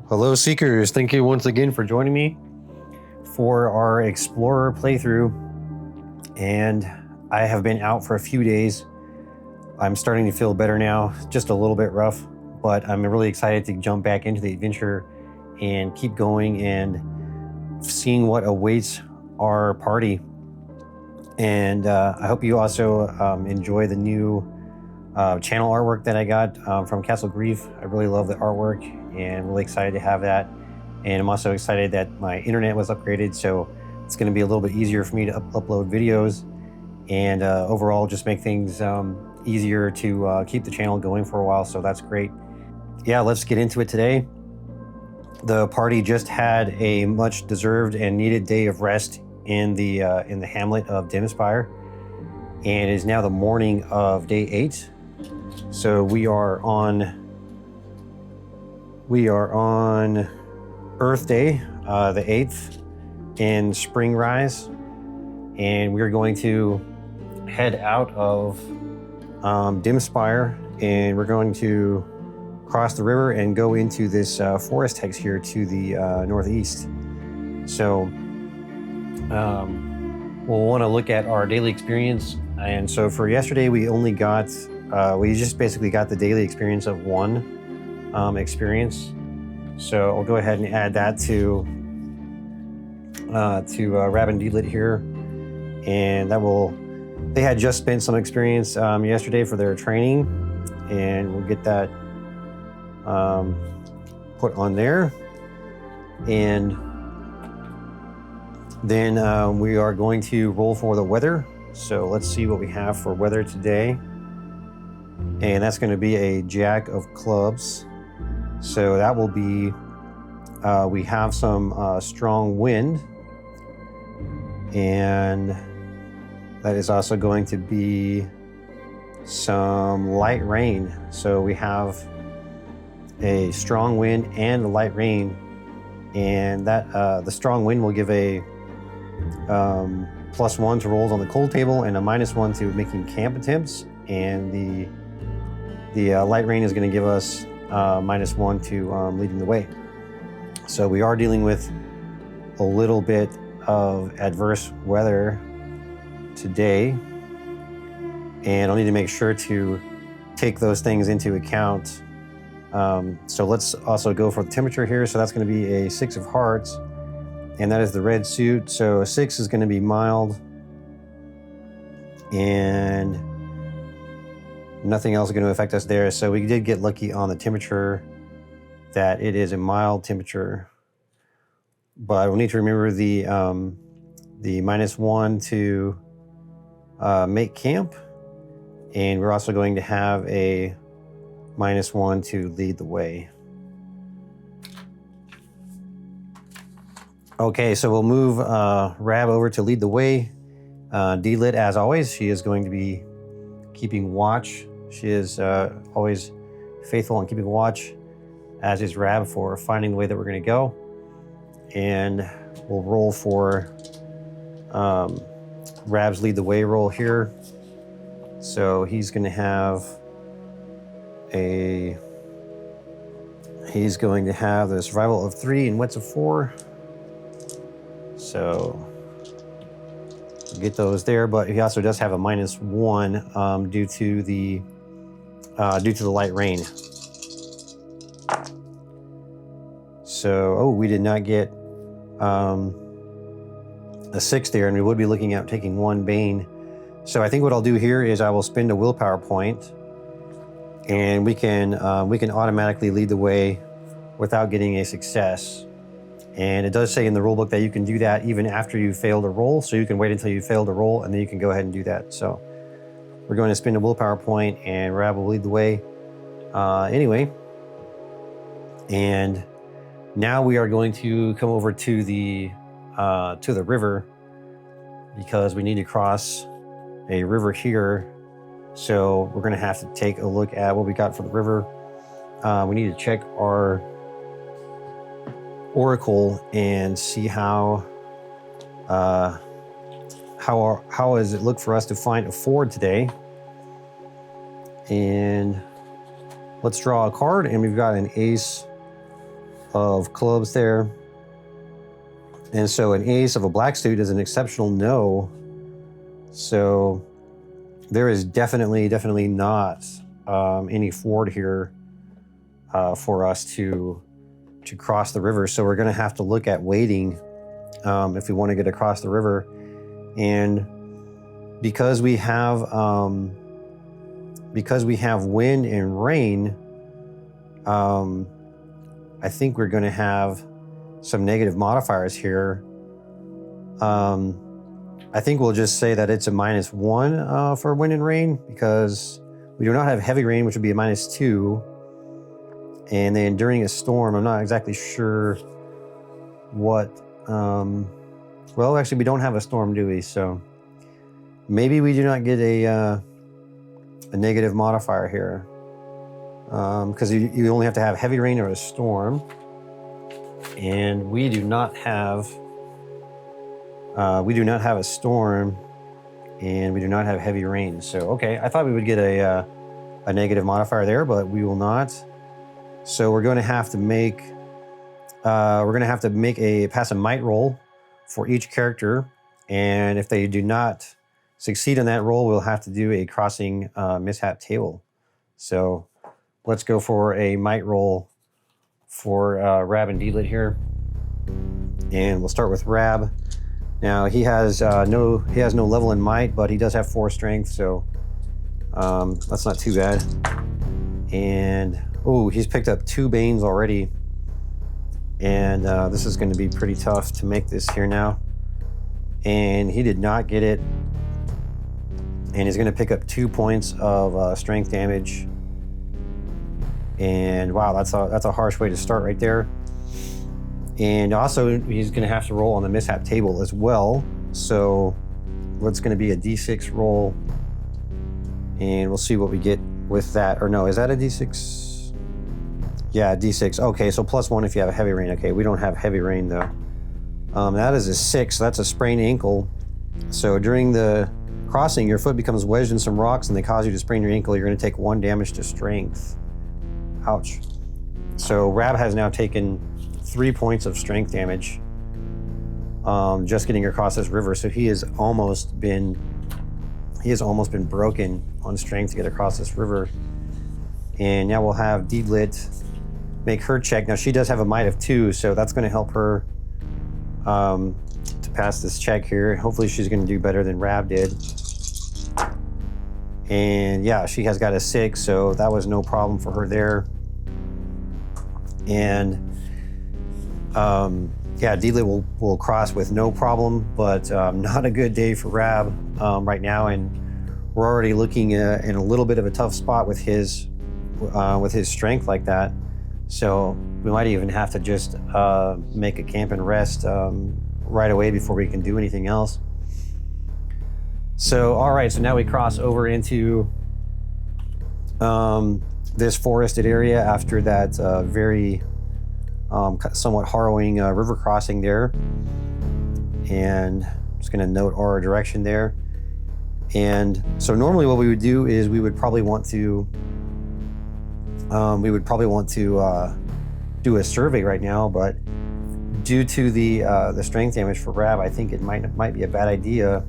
Hello Seekers, thank you once again for joining me for our Explorer playthrough. And I have been out for a few days. I'm starting to feel better now, just a little bit rough, but I'm really excited to jump back into the adventure and keep going and seeing what awaits our party. And I hope you also enjoy the new channel artwork that I got from Castle Grief. I really love the artwork and really excited to have that. And I'm also excited that my internet was upgraded, so it's going to be a little bit easier for me to upload videos and overall just make things easier to keep the channel going for a while, so that's great. Yeah, let's get into it today. The party just had a much deserved and needed day of rest in the hamlet of Dimspire, and it is now the morning of day 8. So we are on Earth Day, the 8th, in Spring Rise, and we're going to head out of Dimspire, and we're going to cross the river and go into this forest hex here to the northeast. So we'll want to look at our daily experience. And so for yesterday, we only got we just basically got the daily experience of 1 experience. So I'll go ahead and add that to Rab and Deedlit here, and that will. They had just spent some experience yesterday for their training, and we'll get that put on there. And then we are going to roll for the weather. So let's see what we have for weather today. And that's going to be a Jack of Clubs. So that will be, we have some strong wind, and that is also going to be some light rain. So we have a strong wind and a light rain, and that the strong wind will give a +1 to rolls on the cold table and a -1 to making camp attempts, and the light rain is going to give us -1 to leading the way. So we are dealing with a little bit of adverse weather today, and I'll need to make sure to take those things into account. So let's also go for the temperature here. So that's going to be a 6 of hearts, and that is the red suit. So a 6 is going to be mild, and nothing else is going to affect us there. So we did get lucky on the temperature that it is a mild temperature, but we'll need to remember the -1 to make camp, and we're also going to have a -1 to lead the way. Okay, so we'll move Rab over to lead the way. Deedlit, as always, she is going to be keeping watch. She is always faithful on keeping watch, as is Rab for finding the way that we're going to go. And we'll roll for Rab's lead the way roll here. So he's going to have the survival of 3 and wits of 4. So get those there, but he also does have a -1 due to the light rain. So we did not get a 6 there, and we would be looking at taking 1 Bane. So I think what I'll do here is I will spend a willpower point, and we can automatically lead the way without getting a success. And it does say in the rulebook that you can do that even after you failed a roll, so you can wait until you fail to roll, and then you can go ahead and do that. So we're going to spend a willpower point, and Rab will lead the way anyway. And now we are going to come over to the river, because we need to cross a river here. So we're going to have to take a look at what we got for the river. We need to check our oracle and see how does it look for us to find a ford today. And let's draw a card, and we've got an ace of clubs there. And so an ace of a black suit is an exceptional no. So there is definitely not any ford here for us to cross the river. So we're going to have to look at waiting if we want to get across the river. And because we have wind and rain, I think we're going to have some negative modifiers here. I think we'll just say that it's a -1 for wind and rain, because we do not have heavy rain, which would be a -2. And then during a storm, I'm not exactly sure what, well, actually we don't have a storm, do we? So maybe we do not get a negative modifier here, because you only have to have heavy rain or a storm. And we do not have a storm, and we do not have heavy rain. So, okay, I thought we would get a negative modifier there, but we will not. So we're going to have to make pass a might roll for each character, and if they do not succeed on that roll, we'll have to do a crossing mishap table. So let's go for a might roll for Rab and Deedlit here, and we'll start with Rab. Now he has no level in might, but he does have 4 strength, so that's not too bad. And oh, he's picked up 2 banes already, and this is going to be pretty tough to make this here now. And he did not get it, and he's going to pick up 2 points of strength damage. And wow, that's a harsh way to start right there. And also he's going to have to roll on the mishap table as well. So what's going to be a D6 roll, and we'll see what we get with that. Or no, is that a D6? Yeah, D6. Okay, so +1 if you have a heavy rain. Okay, we don't have heavy rain though. That is a 6. So that's a sprained ankle. So during the crossing, your foot becomes wedged in some rocks and they cause you to sprain your ankle. You're going to take 1 damage to strength. Ouch. So Rab has now taken 3 points of strength damage just getting across this river. So he has almost been broken on strength to get across this river. And now we'll have Deedlit make her check. Now she does have a might of 2, so that's going to help her to pass this check here. Hopefully she's going to do better than Rab did. And yeah, she has got a 6, so that was no problem for her there. And yeah, Deedlit will cross with no problem, but not a good day for Rab right now. And we're already looking in a little bit of a tough spot with his strength like that. So we might even have to just make a camp and rest right away before we can do anything else. So, all right, so now we cross over into this forested area after that very somewhat harrowing river crossing there. And I'm just gonna note our direction there. And so normally what we would do is we would probably want to do a survey right now, but due to the strength damage for Rab, I think it might be a bad idea.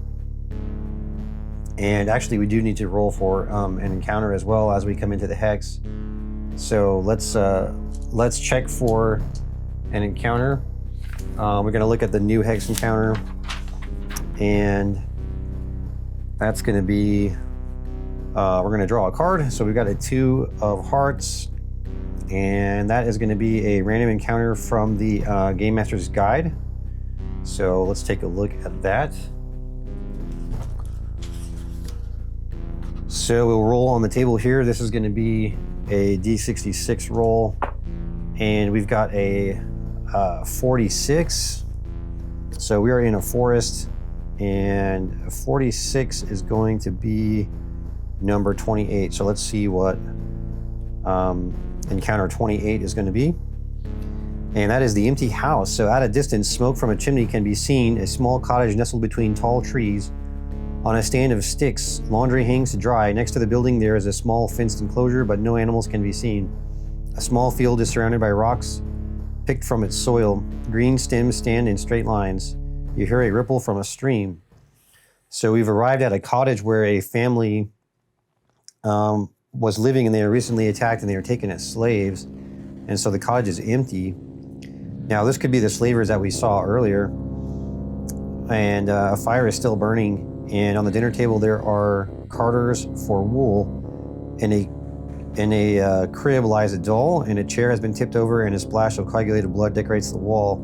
And actually, we do need to roll for an encounter as well as we come into the hex. So let's check for an encounter. We're going to look at the new hex encounter, and that's going to be we're going to draw a card. So we've got a 2 of hearts, and that is going to be a random encounter from the Game Master's Guide. So let's take a look at that. So we'll roll on the table here. This is going to be a D66 roll, and we've got a 46. So we are in a forest, and 46 is going to be number 28. So let's see what encounter 28 is going to be. And that is the empty house. So at a distance, smoke from a chimney can be seen. A small cottage nestled between tall trees. On a stand of sticks, laundry hangs to dry. Next to the building, there is a small fenced enclosure, but no animals can be seen. A small field is surrounded by rocks picked from its soil. Green stems stand in straight lines. You hear a ripple from a stream. So we've arrived at a cottage where a family was living, and they were recently attacked and they were taken as slaves. And so the cottage is empty. Now this could be the slavers that we saw earlier. And a fire is still burning. And on the dinner table there are carders for wool. In a crib lies a doll, and a chair has been tipped over, and a splash of coagulated blood decorates the wall.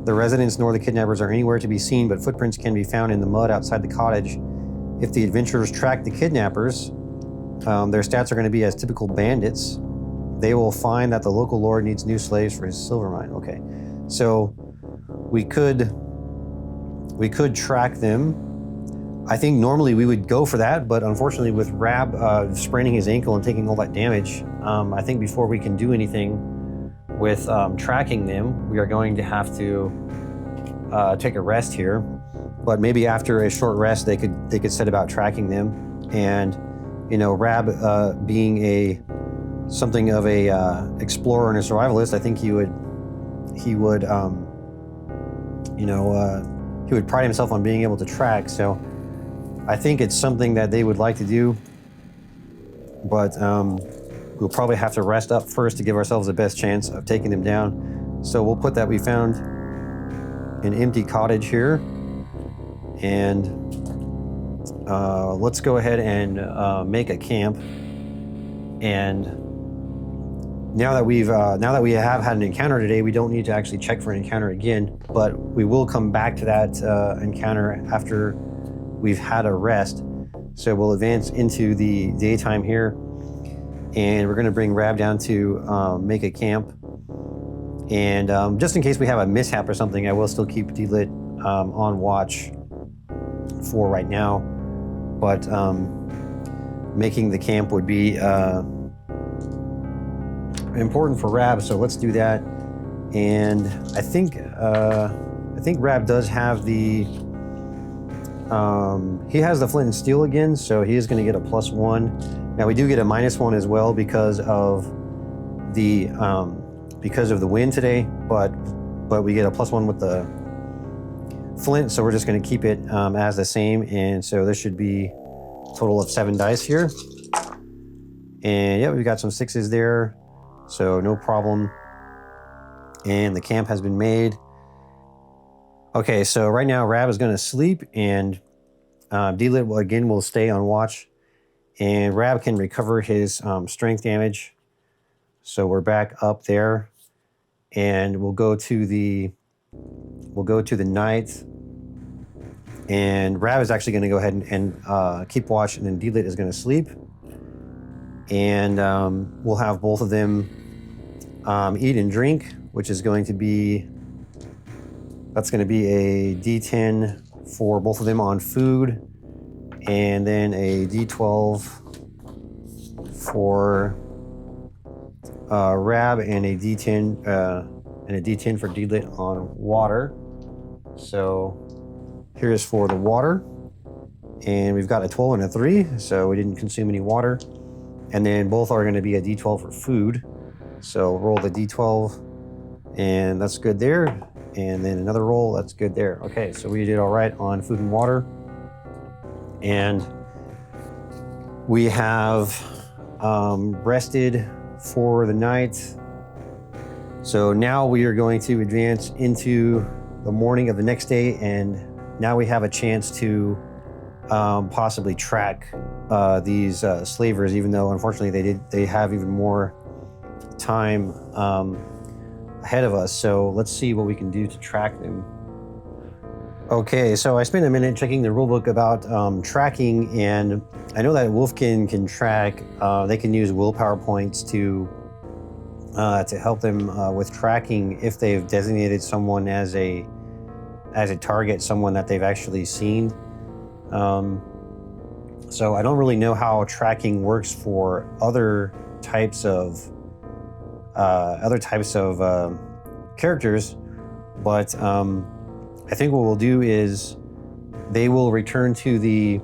The residents nor the kidnappers are anywhere to be seen, but footprints can be found in the mud outside the cottage. If the adventurers track the kidnappers, their stats are going to be as typical bandits. They will find that the local lord needs new slaves for his silver mine. Okay, so we could track them. I think normally we would go for that, but unfortunately with Rab spraining his ankle and taking all that damage, I think before we can do anything with tracking them, we are going to have to take a rest here. But maybe after a short rest, they could set about tracking them. And you know, Rab being something of a explorer and a survivalist, I think he would pride himself on being able to track. So I think it's something that they would like to do, but we'll probably have to rest up first to give ourselves the best chance of taking them down. So we'll put that we found an empty cottage here, and let's go ahead and make a camp. And now that we have had an encounter today, we don't need to actually check for an encounter again, but we will come back to that encounter after we've had a rest. So we'll advance into the daytime here, and we're going to bring Rab down to make a camp. And just in case we have a mishap or something, I will still keep Deedlit on watch for right now. But making the camp would be important for Rab, so let's do that. And I think Rab does have he has the flint and steel again, so he is going to get a +1. Now we do get a -1 as well because of the wind today, but we get a +1 with the flint, so we're just going to keep it as the same. And so this should be a total of 7 dice here. And yeah, we've got some 6s there, so no problem. And the camp has been made. Okay, so right now Rab is going to sleep, and Deedlit will stay on watch, and Rab can recover his strength damage. So we're back up there, and we'll go to the night, and Rab is actually going to go ahead and keep watch, and then Deedlit is going to sleep, and we'll have both of them eat and drink, which is going to be. That's going to be a D10 for both of them on food, and then a D12 for Rab, and a D10 for Deedlit on water. So here's for the water, and we've got a 12 and a 3, so we didn't consume any water. And then both are going to be a D12 for food. So roll the D12, and that's good there. And then another roll, that's good there. Okay, so we did all right on food and water. And we have rested for the night. So now we are going to advance into the morning of the next day, and now we have a chance to possibly track these slavers, even though unfortunately they have even more time ahead of us. So let's see what we can do to track them. Okay, so I spent a minute checking the rulebook about tracking, and I know that Wolfkin can track. They can use willpower points to help them with tracking if they've designated someone as a target, someone that they've actually seen. So I don't really know how tracking works for other types of characters, but I think what we'll do is they will return to the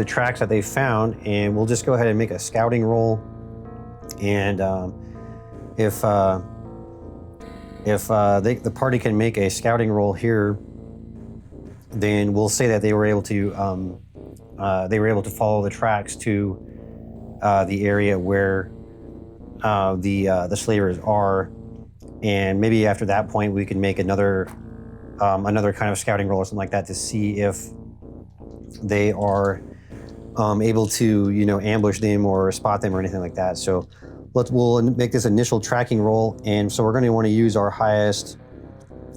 tracks that they found, and we'll just go ahead and make a scouting roll. And if If the party can make a scouting roll here, then we'll say that they were able to follow the tracks to the area where the slavers are, and maybe after that point we can make another kind of scouting roll or something like that to see if they are able to, you know, ambush them or spot them or anything like that. So we'll make this initial tracking roll, and so we're going to want to use our highest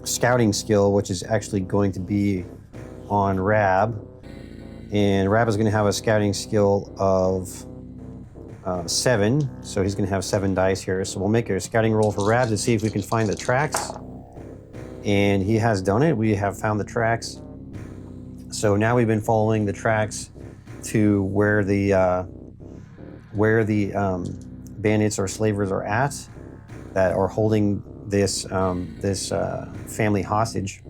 scouting skill, which is actually going to be on Rab, and Rab is going to have a scouting skill of 7, so he's going to have 7 dice here. So we'll make a scouting roll for Rab to see if we can find the tracks, and he has done it. We have found the tracks. So now we've been following the tracks to where the bandits or slavers are at that are holding this family hostage,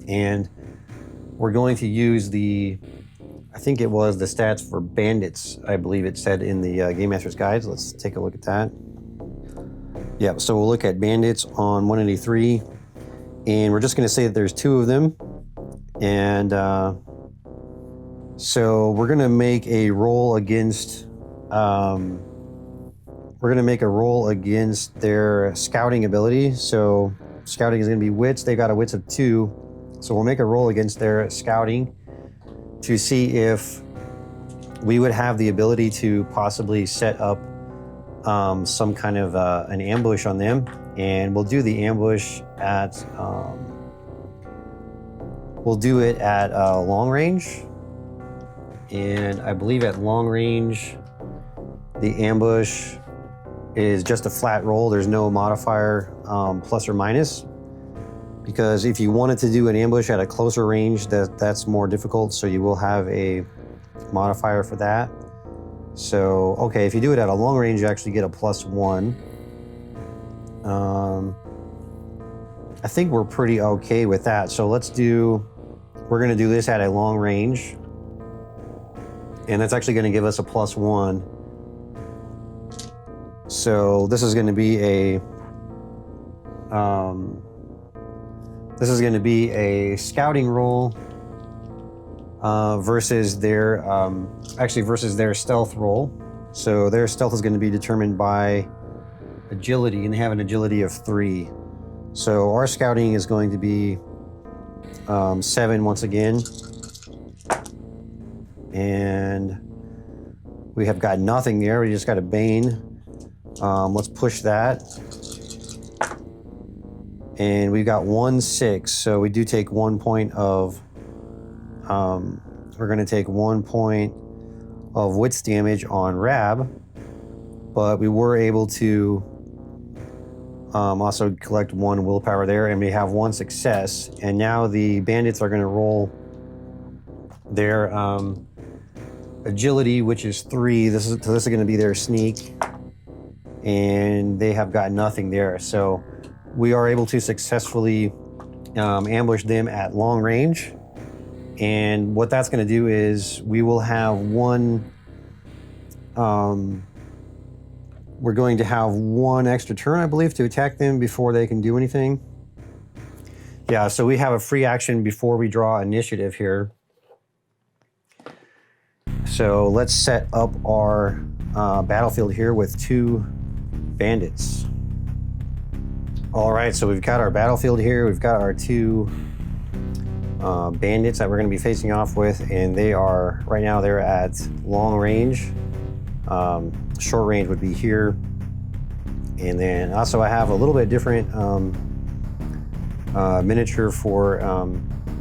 and we're going to use I think it was the stats for bandits, I believe it said in the Game Master's Guides. Let's take a look at that. Yeah, so we'll look at bandits on 183, and we're just going to say that there's 2 of them, and so we're going to make a roll against their scouting ability. So scouting is going to be wits. They got a wits of 2, so we'll make a roll against their scouting to see if we would have the ability to possibly set up some kind of an ambush on them. And we'll do the ambush at long range, and I believe at long range the ambush is just a flat roll. There's no modifier plus or minus, because if you wanted to do an ambush at a closer range, that's more difficult, so you will have a modifier for that. So okay, if you do it at a long range, you actually get a +1. I think we're pretty okay with that. So we're going to do this at a long range, and that's actually going to give us a +1. So this is going to be a scouting roll versus their stealth roll. So their stealth is going to be determined by agility, and they have an agility of 3. So our scouting is going to be 7 once again, and we have got nothing there. We just got a Bane. Let's push that, and we've got 1/6. So we do take 1 point of. We're going to take 1 point of wits damage on Rab, but we were able to also collect 1 willpower there, and we have 1 success. And now the bandits are going to roll their agility, which is 3. This is going to be their sneak, and they have got nothing there. So we are able to successfully ambush them at long range. And what that's going to do is we will have we're going to have 1 extra turn, I believe, to attack them before they can do anything. Yeah, so we have a free action before we draw initiative here. So let's set up our battlefield here with 2 bandits. All right, so we've got our battlefield here. We've got our 2 bandits that we're going to be facing off with, and they are right now they're at long range. Short range would be here, and then also I have a little bit different miniature for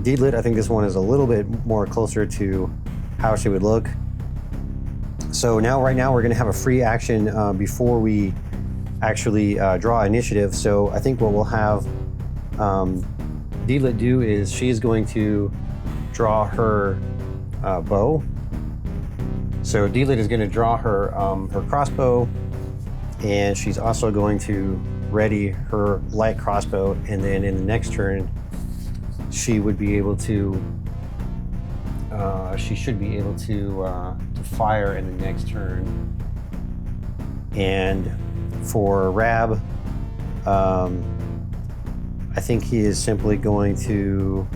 Deedlit. I think this one is a little bit more closer to how she would look. So right now we're going to have a free action before we actually draw initiative. So I think what we'll have Deedlit do is she's going to draw her bow. So Deedlit is going to draw her crossbow, and she's also going to ready her light crossbow, and then in the next turn she would be able to she should be able to fire in the next turn. And for Rab, I think he is simply going to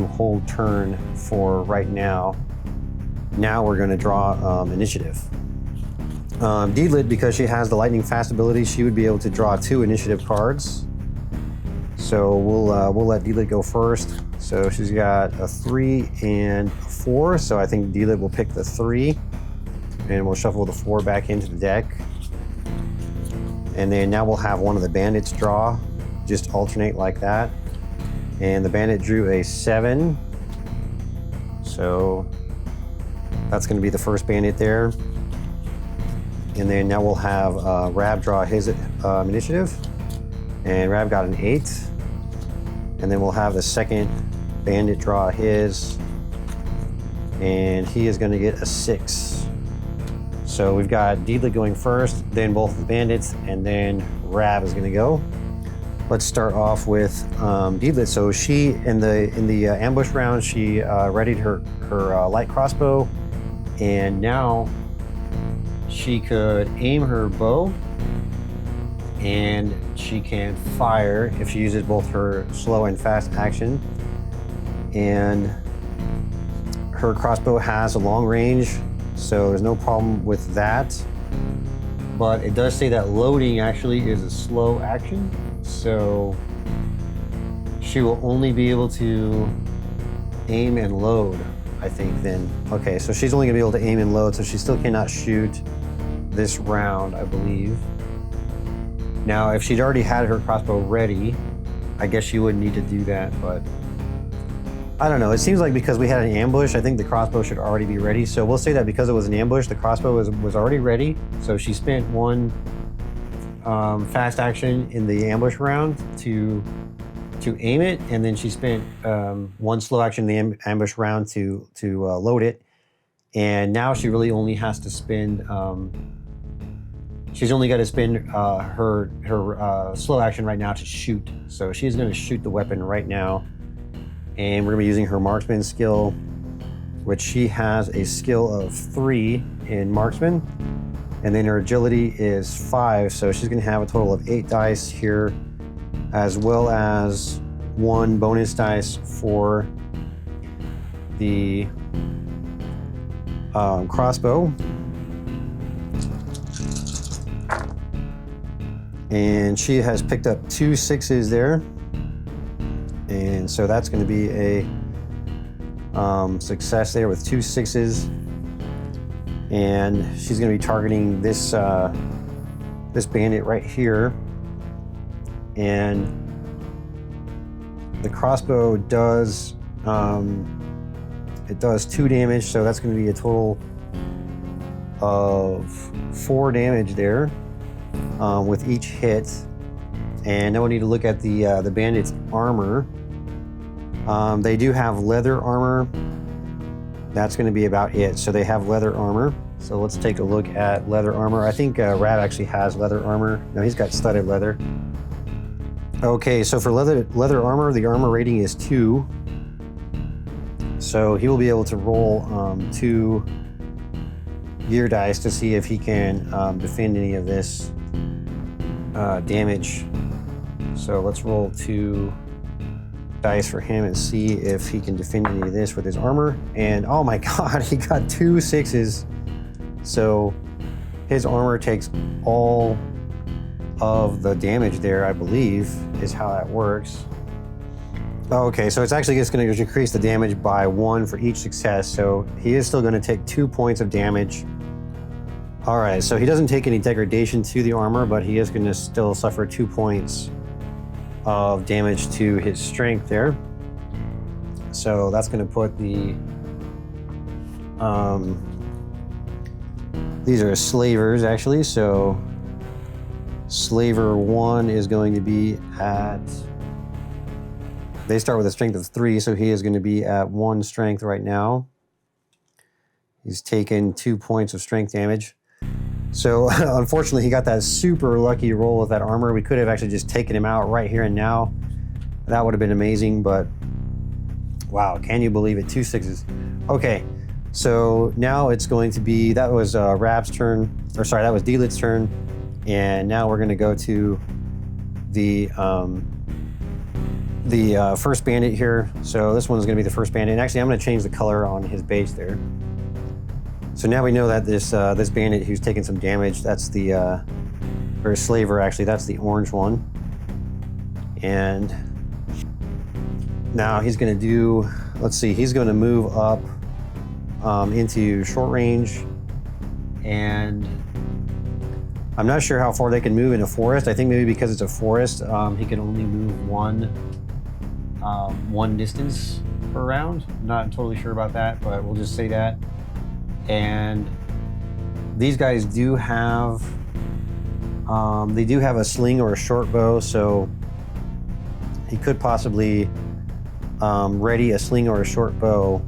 hold turn for right now. Now we're going to draw initiative. Deedlit, because she has the lightning fast ability, she would be able to draw 2 initiative cards. So we'll let Deedlit go first. So she's got a 3 and a 4. So I think Deedlit will pick the 3, and we'll shuffle the 4 back into the deck. And then now we'll have one of the bandits draw, just alternate like that. And the bandit drew a 7. So that's going to be the first bandit there. And then now we'll have Rab draw his initiative. And Rab got an 8. And then we'll have the second bandit draw his. And he is going to get a 6. So we've got Deedlit going first, then both the bandits, and then Rab is going to go. Let's start off with Deedlit. So she, in the ambush round, she readied her light crossbow, and now she could aim her bow, and she can fire if she uses both her slow and fast action. And her crossbow has a long range, so there's no problem with that. But it does say that loading actually is a slow action, so she will only be able to aim and load, I think, then. Okay, so she's only gonna be able to aim and load, so she still cannot shoot this round, I believe. Now, if she'd already had her crossbow ready, I guess she wouldn't need to do that, but I don't know. It seems like because we had an ambush, I think the crossbow should already be ready. So we'll say that because it was an ambush, the crossbow was already ready. So she spent 1 fast action in the ambush round to aim it, and then she spent 1 slow action in the ambush round to load it. And now she really only has to spend. She's only got to spend her slow action right now to shoot. So she's going to shoot the weapon right now. And we're going to be using her marksman skill, which she has a skill of 3 in marksman. And then her agility is 5, so she's going to have a total of 8 dice here, as well as 1 bonus dice for the crossbow. And she has picked up 2 6s there. And so that's going to be a success there with 2 6s. And she's going to be targeting this this bandit right here. And the crossbow does it does 2 damage, so that's going to be a total of 4 damage there with each hit. And now we need to look at the bandit's armor. They do have leather armor. That's going to be about it. So they have leather armor. So let's take a look at leather armor. I think Rab actually has leather armor. No, he's got studded leather. Okay, so for leather armor, the armor rating is 2. So he will be able to roll 2 gear dice to see if he can defend any of this damage. So let's roll 2 dice for him and see if he can defend any of this with his armor. And oh my god, he got 2 6s. So his armor takes all of the damage there, I believe, is how that works. Okay, so it's actually just going to increase the damage by 1 for each success. So he is still going to take 2 points of damage. All right, so he doesn't take any degradation to the armor, but he is going to still suffer 2 points of damage to his strength there. So that's going to put the these are slavers actually. So slaver 1 is going to be at, they start with a strength of 3, so he is going to be at 1 strength right now. He's taken 2 points of strength damage. So unfortunately, he got that super lucky roll with that armor. We could have actually just taken him out right here and now. That would have been amazing, but wow, can you believe it? 2 6s. Okay, so now it's going to be, that was Rab's turn, or sorry, that was Deedlit's turn. And now we're going to go to the first bandit here. So this one's going to be the first bandit. And actually, I'm going to change the color on his base there. So now we know that this bandit who's taking some damage, that's the or slaver actually, that's the orange one. And now he's going to do, let's see, he's going to move up into short range, and I'm not sure how far they can move in a forest. I think maybe because it's a forest, he can only move one distance per round. Not totally sure about that, but we'll just say that. And these guys do have, they do have a sling or a short bow, so he could possibly ready a sling or a short bow.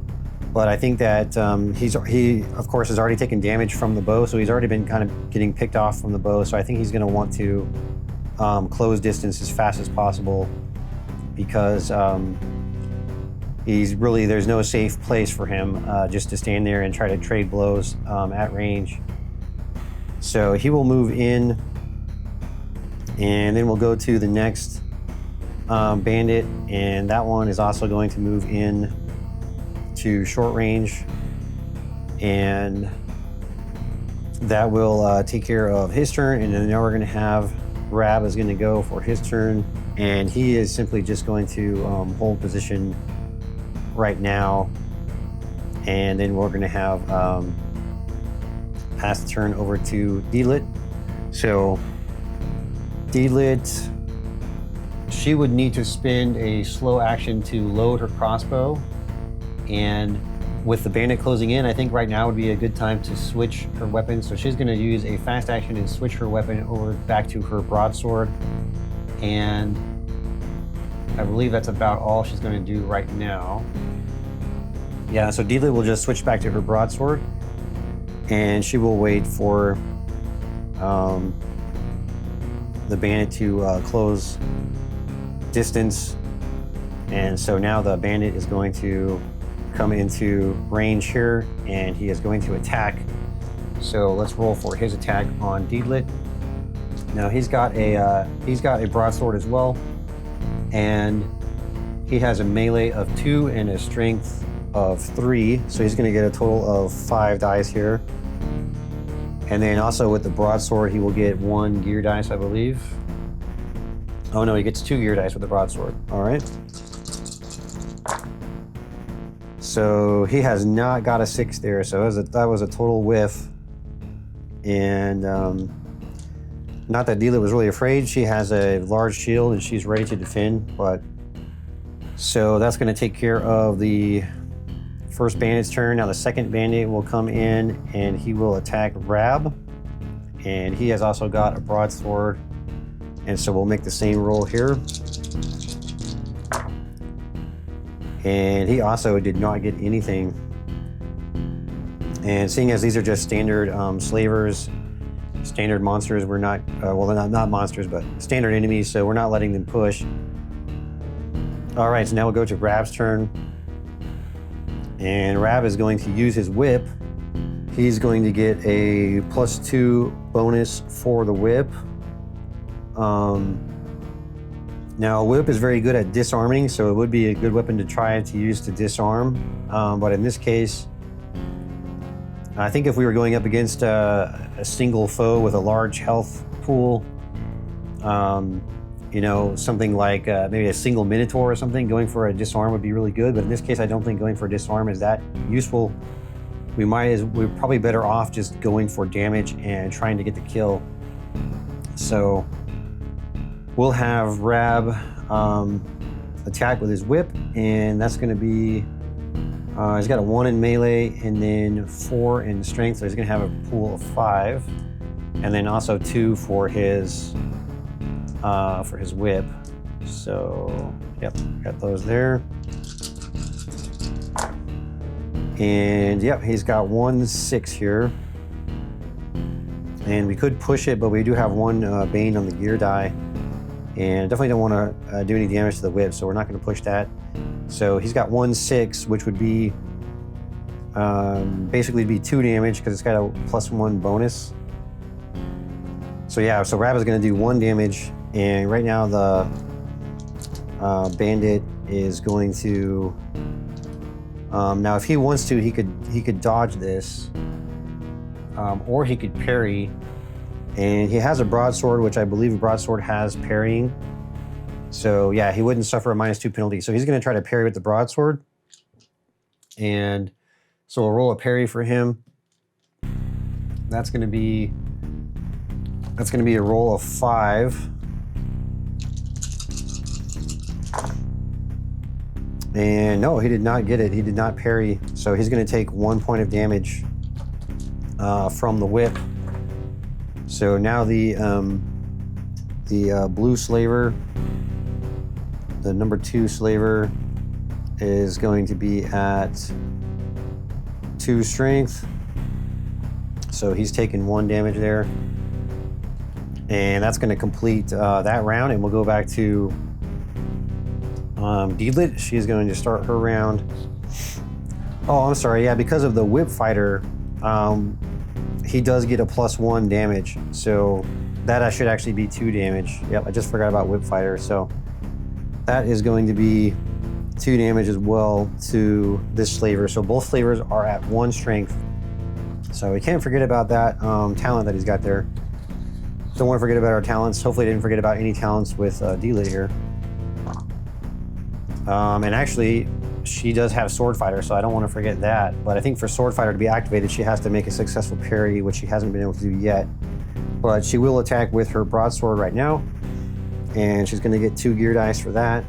But I think that he of course has already taken damage from the bow, so he's already been kind of getting picked off from the bow. So I think he's going to want to close distance as fast as possible, because there's no safe place for him just to stand there and try to trade blows at range. So he will move in, and then we'll go to the next bandit, and that one is also going to move in to short range, and that will take care of his turn. And then now we're going to have Rab is going to go for his turn, and he is simply just going to hold position right now, and then we're going to have pass the turn over to Deedlit. So Deedlit, she would need to spend a slow action to load her crossbow. And with the bandit closing in, I think right now would be a good time to switch her weapon. So she's going to use a fast action and switch her weapon over back to her broadsword. And I believe that's about all she's going to do right now. Yeah, so Deedlit will just switch back to her broadsword, and she will wait for the bandit to close distance. And so now the bandit is going to come into range here, and he is going to attack. So let's roll for his attack on Deedlit. Now he's got a broadsword as well, and he has a melee of 2 and a strength of 3. So he's going to get a total of 5 dice here. And then also with the broadsword, he will get 1 gear dice, I believe. Oh no, he gets 2 gear dice with the broadsword. All right. So he has not got a 6 there, so that was a total whiff. And not that Deedlit was really afraid. She has a large shield and she's ready to defend. But so that's going to take care of the first bandit's turn. Now the second bandit will come in and he will attack Rab, and he has also got a broadsword, and so we'll make the same roll here. And he also did not get anything. And seeing as these are just standard slavers, standard monsters, we're not, well, they're not monsters, but standard enemies, so we're not letting them push. All right, so now we'll go to Rab's turn. And Rab is going to use his whip. He's going to get a +2 bonus for the whip. Now, a whip is very good at disarming, so it would be a good weapon to try to use to disarm. But in this case, I think if we were going up against a single foe with a large health pool, you know, something like maybe a single Minotaur or something, going for a disarm would be really good. But in this case, I don't think going for a disarm is that useful. We're probably better off just going for damage and trying to get the kill. So we'll have Rab attack with his whip, and that's going to be, he's got a 1 in melee and then 4 in strength, so he's going to have a pool of 5, and then also 2 for his whip. So, yep, got those there. And yep, he's got 1 6 here. And we could push it, but we do have 1 Bane on the gear die. And definitely don't want to do any damage to the whip, so we're not going to push that. So he's got 1 6, which would be basically be 2 damage because it's got a +1 bonus. So yeah, so Rab is going to do 1 damage And right now the bandit is going to, now if he wants to, he could dodge this, or he could parry. And he has a broadsword, which I believe a broadsword has parrying. So yeah, he wouldn't suffer a -2 penalty. So he's going to try to parry with the broadsword. And so we'll roll a parry for him. That's going to be a roll of 5. And no, he did not get it. He did not parry. So he's going to take 1 point of damage from the whip. So now the blue slaver, the number 2 slaver, is going to be at 2 strength. So he's taking 1 damage there. And that's going to complete that round, and we'll go back to Deedlit. She's going to start her round. Oh, I'm sorry. Yeah, because of the whip fighter, he does get a +1 damage. So that should actually be 2 damage. Yep, I just forgot about whip fighter. So that is going to be 2 damage as well to this slaver. So both slavers are at 1 strength. So we can't forget about that talent that he's got there. Don't want to forget about our talents. Hopefully I didn't forget about any talents with Deedlit here. And actually, she does have Sword Fighter, so I don't want to forget that. But I think for Sword Fighter to be activated, she has to make a successful parry, which she hasn't been able to do yet. But she will attack with her broadsword right now. And she's going to get 2 gear dice for that.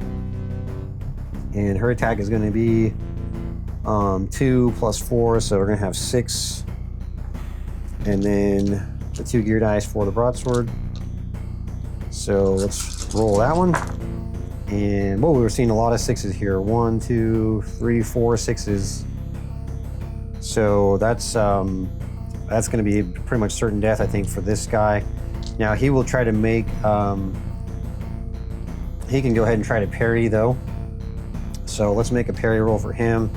And her attack is going to be 2 + 4, so we're going to have 6. And then the 2 gear dice for the broadsword. So let's roll that one. And whoa, we're seeing a lot of 6s here. 1, 2, 3, 4 6s. So that's going to be pretty much certain death, I think, for this guy. Now he will try to make. He can go ahead and try to parry though. So let's make a parry roll for him.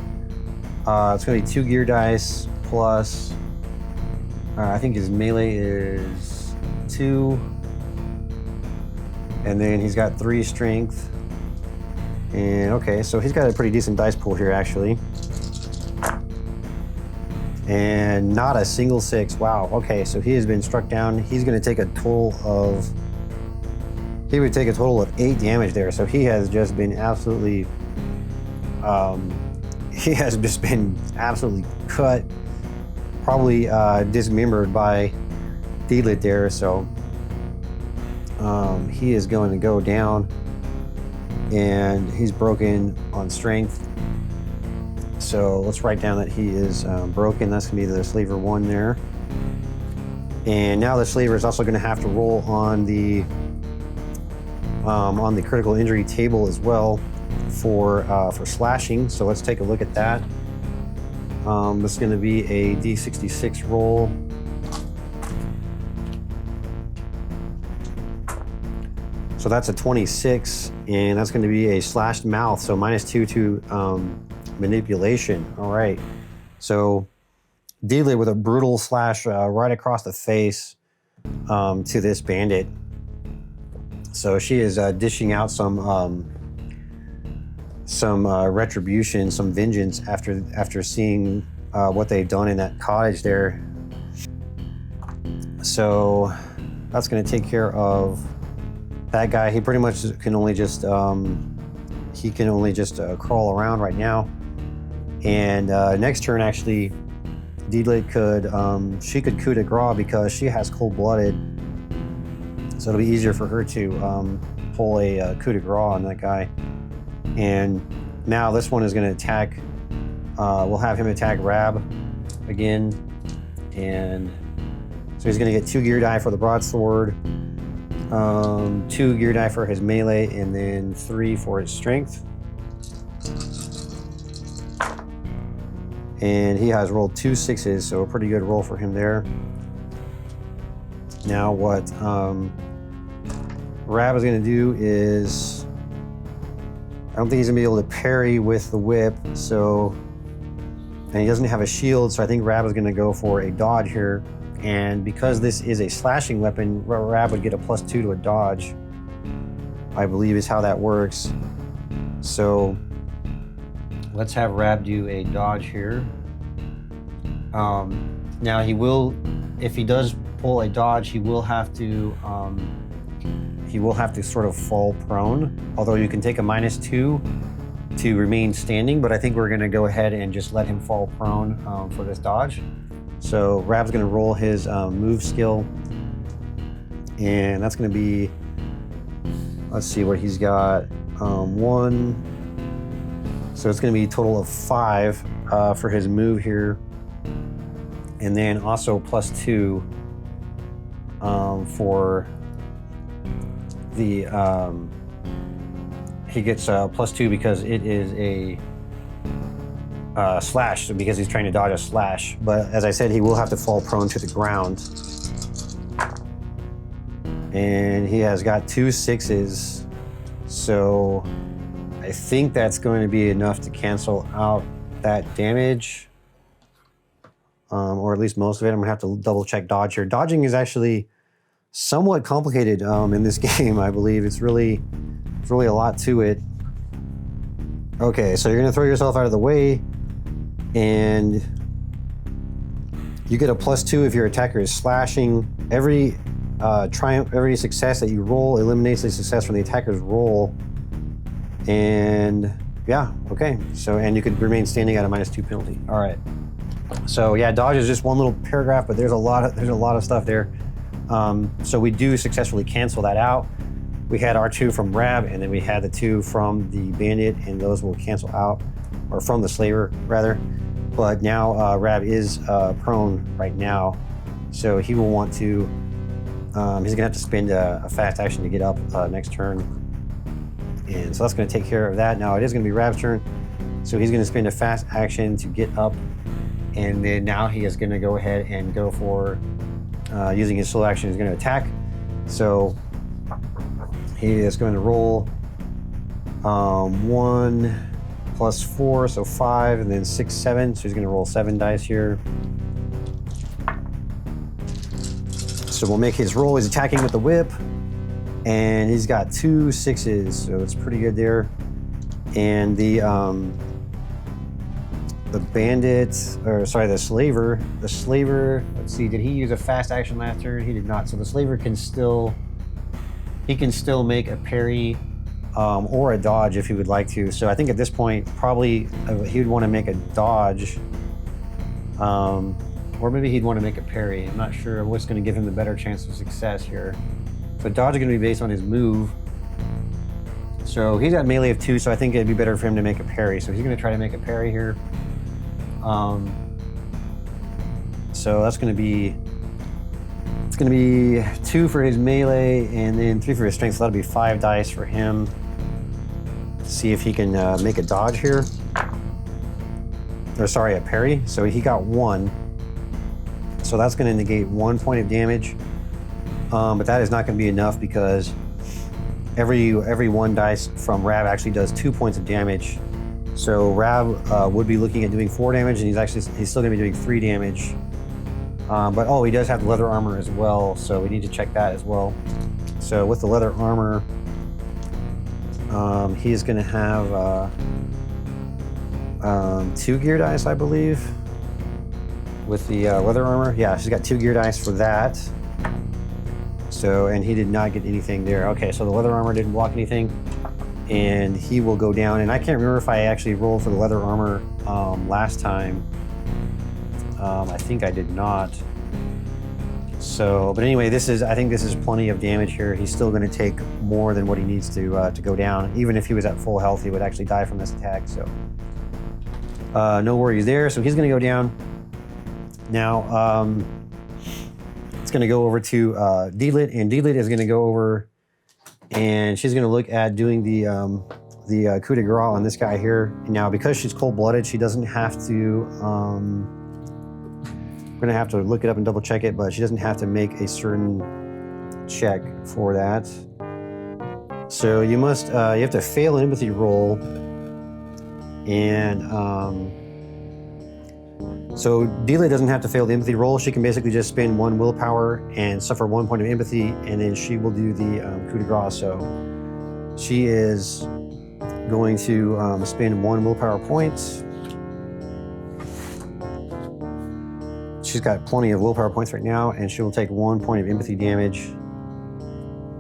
It's going to be 2 gear dice plus. I think his melee is 2, and then he's got 3 strength. And okay, so he's got a pretty decent dice pool here, actually. And not a single 6. Wow. Okay, so he has been struck down. He's going to take a total of. He would take a total of 8 damage there. So he has just been absolutely. He has just been absolutely cut. Probably dismembered by Deedlit there, so he is going to go down, and he's broken on strength. So let's write down that he is broken. That's going to be the slaver 1 there. And now the slaver is also going to have to roll on the critical injury table as well for slashing. So let's take a look at that. This is going to be a D66 roll. So that's a 26, and that's going to be a slashed mouth, so -2 to manipulation. All right. So Deedlit with a brutal slash right across the face to this bandit. So she is dishing out some retribution, some vengeance after seeing what they've done in that cottage there. So that's going to take care of that guy. He pretty much can only just crawl around right now. And next turn, actually, Deedlit could she could coup de grace because she has cold-blooded, so it'll be easier for her to pull a coup de grace on that guy. And now this one is going to attack. We'll have him attack Rab again, and so he's going to get 2 gear die for the broadsword, 2 gear die for his melee, and then 3 for his strength. And he has rolled 2 6s, so a pretty good roll for him there. Now what Rab is going to do is, I don't think he's going to be able to parry with the whip, so, and he doesn't have a shield, so I think Rab is going to go for a dodge here. And because this is a slashing weapon, Rab would get a +2 to a dodge. I believe is how that works. So let's have Rab do a dodge here. Now he will, if he does pull a dodge, he will have to sort of fall prone. Although you can take a -2 to remain standing, but I think we're gonna go ahead and just let him fall prone for this dodge. So Rab's gonna roll his move skill, and that's gonna be, let's see what he's got, 1. So it's gonna be a total of 5 for his move here. And then also +2 for the, he gets +2 because it is a slash, because he's trying to dodge a slash. But as I said, he will have to fall prone to the ground. And he has got 2 6s. So I think that's going to be enough to cancel out that damage. Or at least most of it. I'm gonna have to double check dodge here. Dodging is actually somewhat complicated in this game, I believe. It's really a lot to it. Okay, so you're gonna throw yourself out of the way, and you get a +2 if your attacker is slashing. Every every success that you roll eliminates a success from the attacker's roll. And yeah, okay. So, and you could remain standing at a -2 penalty. All right. So yeah, dodge is just one little paragraph, but there's a lot of stuff there. So we do successfully cancel that out. We had our 2 from Rab, and then we had the 2 from the bandit, and those will cancel out, or from the slaver rather. But now Rab is prone right now, so he will want to. He's gonna have to spend a fast action to get up next turn, and so that's gonna take care of that. Now it is gonna be Rab's turn, so he's gonna spend a fast action to get up. And then now he is going to go ahead and go for, using his slow action, he's going to attack. So he is going to roll 1 + 4, so 5, and then 6, 7. So he's going to roll 7 dice here. So we'll make his roll. He's attacking with the whip, and he's got 2 6s, so it's pretty good there. And the bandit, or sorry, the slaver, let's see, did he use a fast action last turn? He did not. So the slaver can still make a parry or a dodge if he would like to. So I think at this point, probably he would want to make a dodge, or maybe he'd want to make a parry. I'm not sure what's going to give him the better chance of success here. So dodge is going to be based on his move. So he's got melee of 2, so I think it'd be better for him to make a parry. So he's going to try to make a parry here. So that's going to be, it's going to be 2 for his melee and then 3 for his strength. So that'll be 5 dice for him. Let's see if he can make a dodge here. Or sorry, a parry. So he got 1. So that's going to negate 1 point of damage. But that is not going to be enough because every 1 dice from Rab actually does 2 points of damage. So Rab would be looking at doing 4 damage, and he's still gonna be doing 3 damage. But oh, he does have the leather armor as well, so we need to check that as well. So with the leather armor, he is gonna have 2 gear dice, I believe. With the leather armor, yeah, she's got 2 gear dice for that. So, and he did not get anything there. Okay, so the leather armor didn't block anything. And he will go down. And I can't remember if I actually rolled for the leather armor last time. I think I did not. So, but anyway, I think this is plenty of damage here. He's still going to take more than what he needs to go down. Even if he was at full health, he would actually die from this attack. So, no worries there. So he's going to go down. Now, it's going to go over to Deedlit, and Deedlit is going to go over. And she's going to look at doing the coup de grace on this guy here. Now, because she's cold-blooded, she doesn't have to. We're going to have to look it up and double-check it, but she doesn't have to make a certain check for that. So you must. You have to fail an empathy roll, and so Deedlit doesn't have to fail the empathy roll. She can basically just spend 1 willpower and suffer 1 point of empathy, and then she will do the coup de grace. So She is going to spend 1 willpower point. She's got plenty of willpower points right now, and she will take 1 point of empathy damage.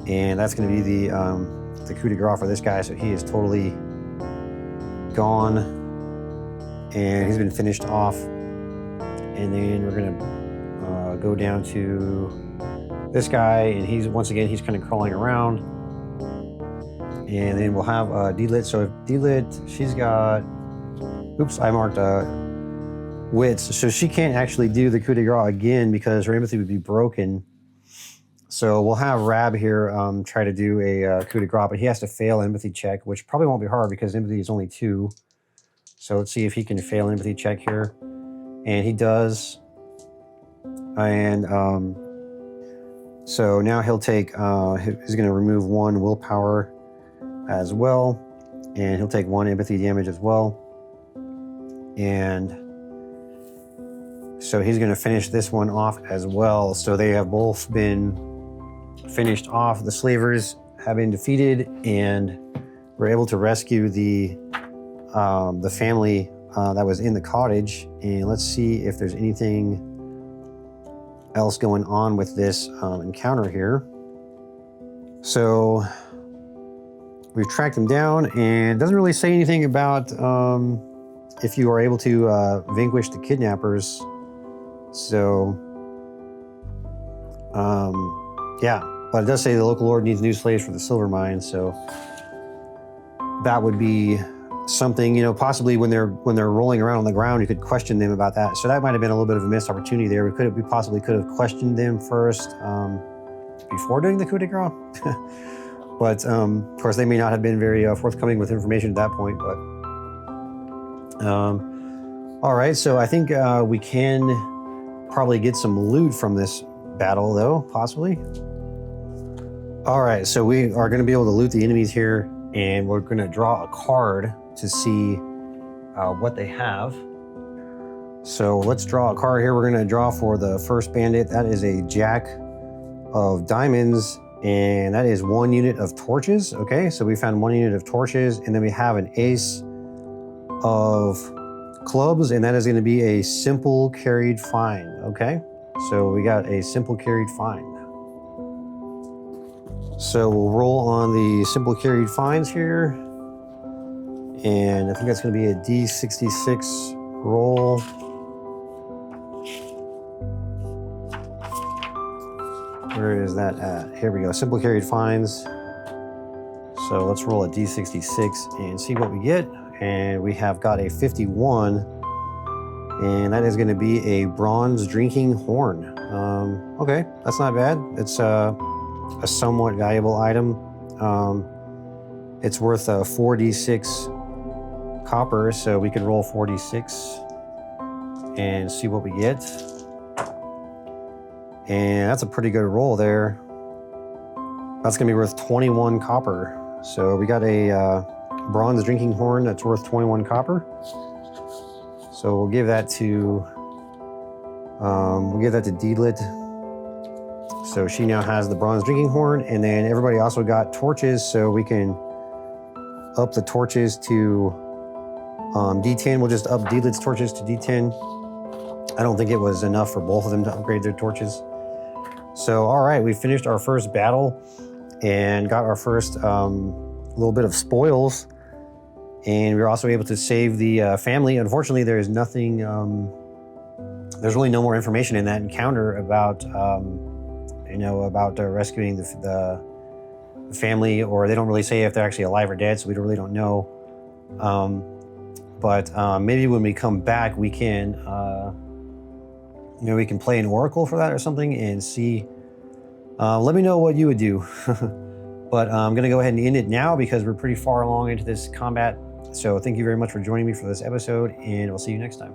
And that's going to be the coup de grace for this guy, so he is totally gone. And he's been finished off. And then we're going to go down to this guy, and he's kind of crawling around. And then we'll have Deedlit. So if Deedlit, she's got, oops, I marked wits. So she can't actually do the coup de grace again because her empathy would be broken. So we'll have Rab here try to do a coup de grace, but he has to fail empathy check, which probably won't be hard because empathy is only 2. So let's see if he can fail an empathy check here. And he does. And so now he'll take, he's going to remove 1 willpower as well. And he'll take 1 empathy damage as well. And so he's going to finish this one off as well. So they have both been finished off. The slavers have been defeated, and we're able to rescue the family that was in the cottage. And let's see if there's anything else going on with this encounter here. So we've tracked them down, and it doesn't really say anything about if you are able to vanquish the kidnappers. So, yeah, but it does say the local lord needs new slaves for the silver mine. So that would be something, possibly when they're rolling around on the ground, you could question them about that. So that might have been a little bit of a missed opportunity there. We possibly could have questioned them first before doing the coup de grace. But of course, they may not have been very forthcoming with information at that point. But all right, so I think we can probably get some loot from this battle, though, possibly. All right, so we are going to be able to loot the enemies here, and we're going to draw a card to see what they have. So let's draw a card here. We're going to draw for the first bandit. That is a Jack of Diamonds, and that is 1 unit of torches. Okay, so we found 1 unit of torches, and then we have an Ace of Clubs, and that is going to be a simple carried find. Okay, so we got a simple carried find. So we'll roll on the simple carried finds here, and I think that's going to be a D66 roll. Where is that at? Here we go, simple carried finds. So let's roll a D66 and see what we get. And we have got a 51, and that is going to be a bronze drinking horn. Okay, that's not bad. It's a somewhat valuable item. It's worth 4d6 copper, so we can roll 4d6 and see what we get. And that's a pretty good roll there. That's going to be worth 21 copper. So we got a bronze drinking horn that's worth 21 copper. So we'll give that to Deedlit. So she now has the bronze drinking horn, and then everybody also got torches, so we can up the torches to D10. We'll just up Deedlit's torches to D10. I don't think it was enough for both of them to upgrade their torches. So all right, we finished our first battle and got our first little bit of spoils. And we were also able to save the family. Unfortunately, there is nothing, there's really no more information in that encounter about, about rescuing the family, or they don't really say if they're actually alive or dead, so we really don't know. But maybe when we come back, we can, we can play an oracle for that or something and see. Let me know what you would do. But I'm gonna go ahead and end it now because we're pretty far along into this combat. So thank you very much for joining me for this episode, and we'll see you next time.